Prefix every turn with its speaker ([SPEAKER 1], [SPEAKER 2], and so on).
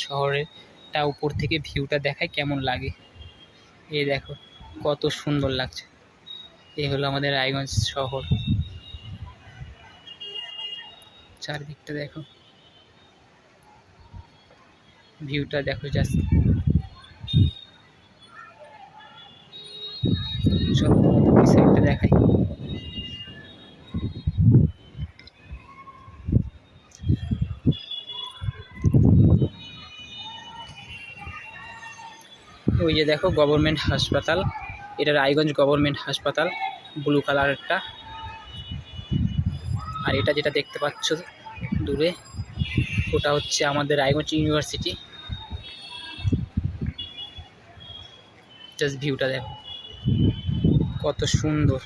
[SPEAKER 1] শহরেরটা উপর থেকে ভিউটা দেখায় কেমন লাগে। এই দেখো কত সুন্দর লাগছে। এই হলো আমাদের রায়গঞ্জ শহর, চারদিকটা দেখো, ভিউটা দেখো জাস্ট। চলো ওই সাইডটা দেখাই। ওই যে দেখো গভর্নমেন্ট হাসপাতাল, এটা রায়গঞ্জ গভর্নমেন্ট হাসপাতাল, ব্লু কালারেরটা। আর এটা যেটা দেখতে পাচ্ছ দূরে, ওটা হচ্ছে আমাদের রায়গঞ্জ ইউনিভার্সিটি। জাস্ট ভিউটা দেখো কত সুন্দর।